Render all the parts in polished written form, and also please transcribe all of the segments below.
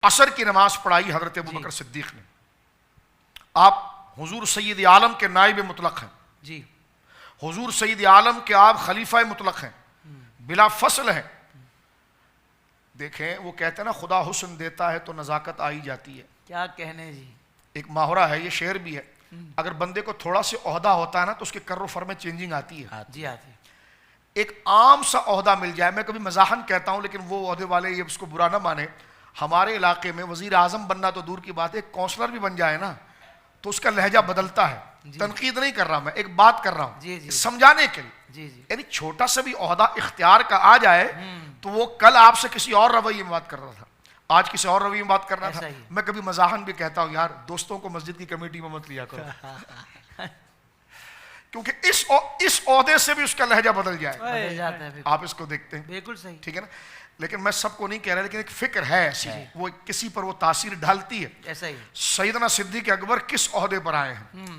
عصر کی نماز پڑھائی حضرت ابوبکر صدیق نے. آپ حضور سید عالم کے نائب مطلق ہیں جی. حضور سید عالم کے آپ خلیفہ مطلق ہیں, بلا فصل ہیں. دیکھیں وہ کہتے ہیں نا خدا حسن دیتا ہے تو نزاکت آئی جاتی ہے. کیا کہنے جی. ایک محاورہ ہے, یہ شعر بھی ہے, اگر بندے کو تھوڑا سے عہدہ ہوتا ہے نا تو اس کے کر و فر میں چینجنگ آتی ہے. جی آتی. ایک عام سا عہدہ مل جائے, میں کبھی مزاحن کہتا ہوں لیکن وہ عہدے والے یہ اس کو برا نہ مانے, ہمارے علاقے میں وزیر اعظم بننا تو دور کی بات ہے, ایک کونسلر بھی بن جائے نا تو اس کا لہجہ بدلتا ہے. تنقید نہیں کر رہا, میں ایک بات کر رہا ہوں سمجھانے کے لیے. یعنی چھوٹا سا بھی عہدہ اختیار کا آ جائے تو وہ کل آپ سے کسی اور رویے میں بات کر رہا تھا, آج کسی اور رویے میں بات کرنا تھا. میں کبھی مزاحن بھی کہتا ہوں یار دوستوں کو مسجد کی کمیٹی میں مت لیا کرو کیونکہ اس عہدے سے بھی اس کا لہجہ بدل جائے. آپ اس کو دیکھتے ہیں بالکل صحیح, ٹھیک ہے نا. لیکن میں سب کو نہیں کہہ رہا, لیکن ایک فکر ہے ایسی, وہ کسی پر وہ تاثیر ڈالتی ہے. ایسا ہی سیدنا صدیق اکبر کس عہدے پر آئے ہیں؟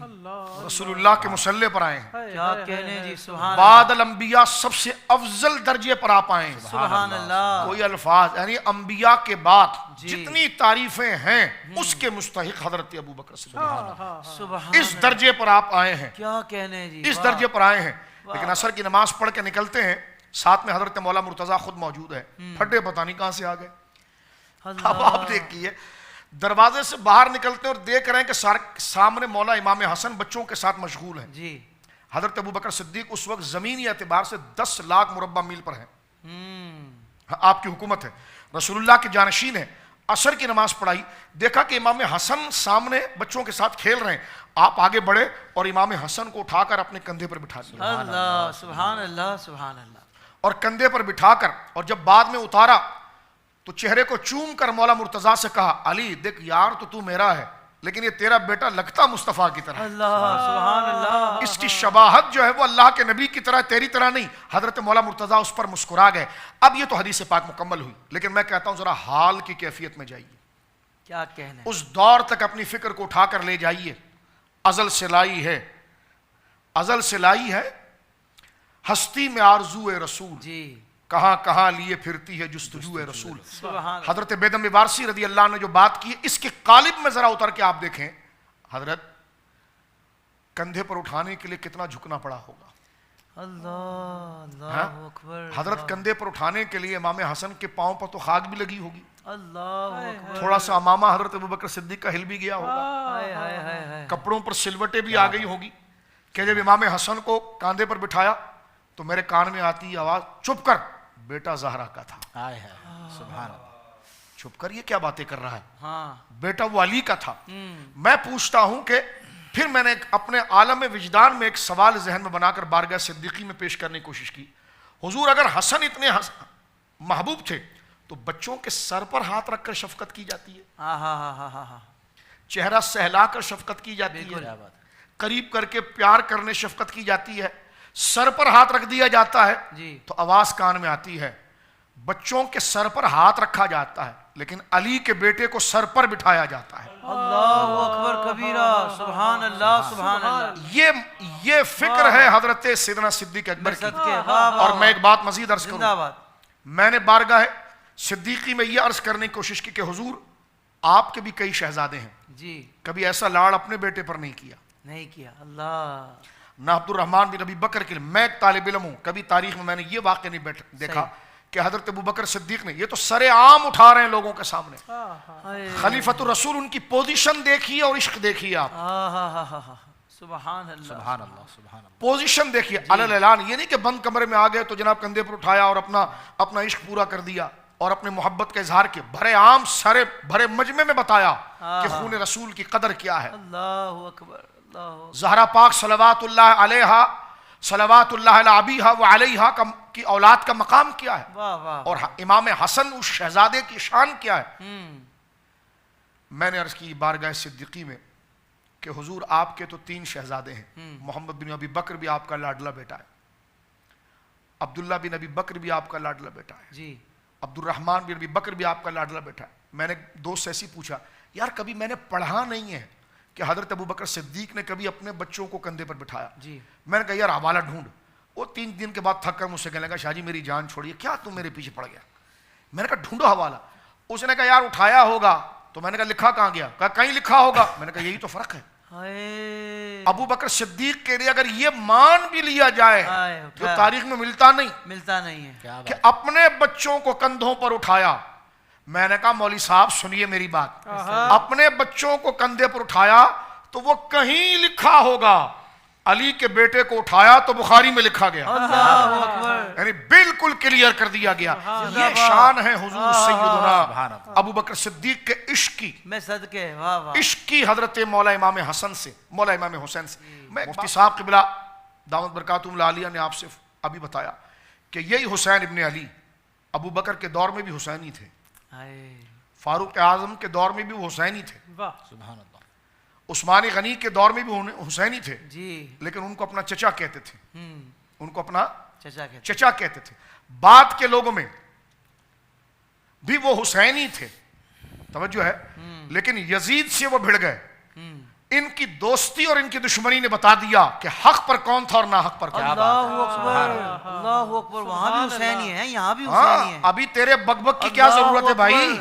رسول اللہ کے مصلے پر آئے ہیں. کیا کہنے جی. سبحان بعد الانبیاء سب سے افضل درجے پر آپ آئے ہیں. سبحان اللہ. کوئی الفاظ یعنی انبیاء کے بعد جتنی تعریفیں ہیں اس کے مستحق حضرت ابوبکر صدیق اس درجے پر آپ آئے ہیں. کیا کہنے جی. اس درجے پر آئے ہیں. لیکن عصر کی نماز پڑھ کے نکلتے ہیں, ساتھ میں حضرت مولا مرتضیٰ خود موجود ہے. پھڈے پتہ نہیں کہاں سے آ گئے. اب آپ دیکھیے دروازے سے باہر نکلتے ہیں اور دیکھ رہے ہیں کہ سامنے مولا امام حسن بچوں کے ساتھ مشغول ہیں. جی. حضرت ابوبکر صدیق اس وقت زمینی اعتبار سے 10 لاکھ مربع میل پر ہیں. آپ کی حکومت ہے, رسول اللہ کے جانشین ہیں. عصر کی نماز پڑھائی, دیکھا کہ امام حسن سامنے بچوں کے ساتھ کھیل رہے ہیں. آپ آگے بڑھے اور امام حسن کو اٹھا کر اپنے کندھے پر بٹھا دیا. اللہ سبحان اللہ سبحان اللہ. اور کندھے پر بٹھا کر, اور جب بعد میں اتارا تو چہرے کو چوم کر مولا مرتضیٰ سے کہا علی دیکھ یار تو میرا ہے لیکن یہ تیرا بیٹا لگتا مصطفیٰ کی طرح. اللہ سبحان اللہ. اس کی شباہت جو ہے وہ اللہ کے نبی کی طرح, تیری طرح نہیں. حضرت مولا مرتضیٰ اس پر مسکرا گئے. اب یہ تو حدیث پاک مکمل ہوئی, لیکن میں کہتا ہوں ذرا حال کی کیفیت میں جائیے. کیا کہنا. اس دور تک اپنی فکر کو اٹھا کر لے جائیے. ازل سے لائی ہے, ازل سے لائی ہے ہستی میں آرزو رسول. جی. کہاں کہاں لیے پھرتی ہے جستجو رسول. حضرت بیدم وارسی رضی اللہ عنہ نے جو بات کی اس کے قالب میں ذرا اتر کے آپ دیکھیں, حضرت کندھے پر اٹھانے کے لیے کتنا جھکنا پڑا ہوگا. اللہ اکبر. حضرت کندھے پر اٹھانے کے لیے امام حسن کے پاؤں پر تو خاک بھی لگی ہوگی. اللہ اکبر. تھوڑا سا امامہ حضرت ابوبکر صدیق کا ہل بھی گیا ہوگا. کپڑوں پر سلوٹیں بھی آ گئی ہوگی کہ جب امام حسن کو کاندھے پر بٹھایا تو میرے کان میں آتی آواز چپ کر, بیٹا زہرا کا تھا. سبحان اللہ. چھپ کر یہ کیا باتیں کر رہا ہے, بیٹا وہ علی کا تھا. میں پوچھتا ہوں کہ پھر میں نے اپنے عالم وجدان میں ایک سوال ذہن میں بنا کر بارگاہ صدیقی میں پیش کرنے کی کوشش کی. حضور اگر حسن اتنے محبوب تھے تو بچوں کے سر پر ہاتھ رکھ کر شفقت کی جاتی ہے, چہرہ سہلا کر شفقت کی جاتی ہے, قریب کر کے پیار کرنے شفقت کی جاتی ہے, سر پر ہاتھ رکھ دیا جاتا ہے تو آواز کان میں آتی ہے. بچوں کے سر پر ہاتھ رکھا جاتا ہے لیکن علی کے بیٹے کو سر پر بٹھایا جاتا ہے. اللہ اکبر کبیرہ. سبحان اللہ سبحان اللہ. یہ فکر ہے حضرت سیدنا صدیق اکبر کی. اور میں ایک بات مزید عرض کروں, میں نے بارگاہ صدیقی میں یہ عرض کرنے کی کوشش کی کہ حضور آپ کے بھی کئی شہزادے ہیں جی, کبھی ایسا لاڑ اپنے بیٹے پر نہیں کیا. اللہ. نہ عبد الرحمن بن ابی بکر کے لیے, میں ایک طالب علم ہوں, کبھی تاریخ میں نے یہ واقعہ نہیں دیکھا کہ حضرت ابوبکر صدیق نے, یہ تو سر عام اٹھا رہے ہیں لوگوں کے سامنے, خلیفۃ الرسول, ان کی پوزیشن دیکھیے اور عشق دیکھیے آپ. سبحان اللہ سبحان اللہ سبحان اللہ. پوزیشن دیکھیے علی اعلان, یہ نہیں کہ بند کمرے میں آ گئے تو جناب کندھے پر اٹھایا اور اپنا عشق پورا کر دیا اور اپنے محبت کا اظہار کیا, بھرے عام سارے بھرے مجمع میں بتایا کہ خون رسول کی قدر کیا ہے. اللہ اکبر. زہرا پاک صلوات اللہ علیہا, صلوات اللہ علی ابیہا و علیہا کی اولاد کا مقام کیا ہے, اور امام حسن اس شہزادے کی شان کیا ہے. میں نے عرض کی بارگاہ صدیقی میں کہ حضور آپ کے تو 3 شہزادے ہیں, محمد بن ابی بکر بھی آپ کا لاڈلا بیٹا ہے, عبداللہ بن ابی بکر بھی آپ کا لاڈلا بیٹا ہے جی, عبد الرحمن بن ابی بکر بھی آپ کا لاڈلا بیٹا ہے. میں نے دوست سے ایسی پوچھا, یار کبھی میں نے پڑھا نہیں ہے کہ حضرت ابوبکر صدیق نے کبھی اپنے بچوں کو کندھے پر بٹھایا جی. میں نے کہا یار حوالہ ڈھونڈ. وہ 3 دن کے بعد تھک کر مجھ سے کہنے لگا شاہ جی میری جان چھوڑیے, کیا تم میرے پیچھے پڑ گیا. میں نے کہا ڈھونڈو حوالہ. اس نے کہا یار اٹھایا ہوگا، تو میں نے کہا لکھا کہاں گیا؟ کہا کہیں لکھا ہوگا۔ میں نے کہا یہی تو فرق ہے۔ ابو بکر صدیق کے لیے اگر یہ مان بھی لیا جائے جو تاریخ میں ملتا نہیں ہے کہ اپنے بچوں کو کندھوں پر اٹھایا، میں نے کہا مولوی صاحب سنیے میری بات، اپنے بچوں کو کندھے پر اٹھایا تو وہ کہیں لکھا ہوگا، علی کے بیٹے کو اٹھایا تو بخاری میں لکھا گیا، یعنی بالکل کلیئر کر دیا گیا۔ یہ شان ہے حضور سیدنا ابو بکر صدیق کے عشق کی، میں صدقے عشق کی حضرت مولا امام حسن سے، مولا امام حسین سے۔ میں مفتی صاحب قبلہ دامت برکاتہم العالیہ نے آپ سے ابھی بتایا کہ یہی حسین ابن علی ابو بکر کے دور میں بھی حسینی تھے، فاروق اعظم کے دور میں بھی وہ حسینی تھے، سبحان اللہ، عثمان غنی کے دور میں بھی حسینی تھے، لیکن ان کو اپنا چچا کہتے تھے، ان کو اپنا چچا کہتے تھے۔ بعد کے لوگوں میں بھی وہ حسینی تھے، توجہ ہے، لیکن یزید سے وہ بھڑ گئے۔ ان کی دوستی اور ان کی دشمنی نے بتا دیا کہ حق پر کون تھا اور نہ حق پر کیا۔ اللہ اکبر، اللہ اکبر، وہاں بھی حسینی ہیں یہاں بھی حسینی ہیں۔ ابھی تیرے بک بک کی کیا ضرورت ہے بھائی؟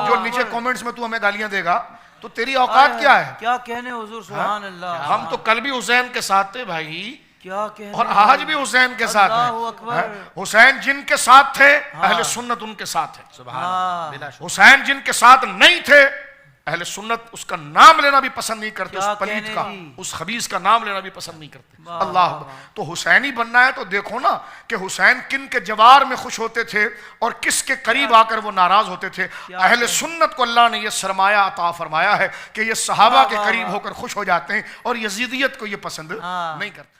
جو نیچے کومنٹس میں تو ہمیں گالیاں دے گا، تو تیری اوقات کیا ہے؟ کیا کہنے حضور، سبحان اللہ۔ ہم تو کل بھی حسین کے ساتھ تھے بھائی، کیا کہنے، اور آج بھی حسین کے ساتھ اللہ اکبر۔ ہیں۔ حسین جن کے ساتھ تھے اہل سنت ان کے ساتھ ہے، سبحان اللہ، بلا شک۔ حسین جن کے ساتھ نہیں تھے اہل سنت اس کا نام لینا بھی پسند نہیں کرتے، اس پلیت کا، اس خبیث کا نام لینا بھی پسند نہیں کرتے۔ اللہ تو حسینی بننا ہے تو دیکھو نا کہ حسین کن کے جوار میں خوش ہوتے تھے اور کس کے قریب آ کر وہ ناراض ہوتے تھے۔ اہل سنت کو اللہ نے یہ سرمایہ عطا فرمایا ہے کہ یہ صحابہ کے قریب ہو کر خوش ہو جاتے ہیں اور یزیدیت کو یہ پسند نہیں کرتے۔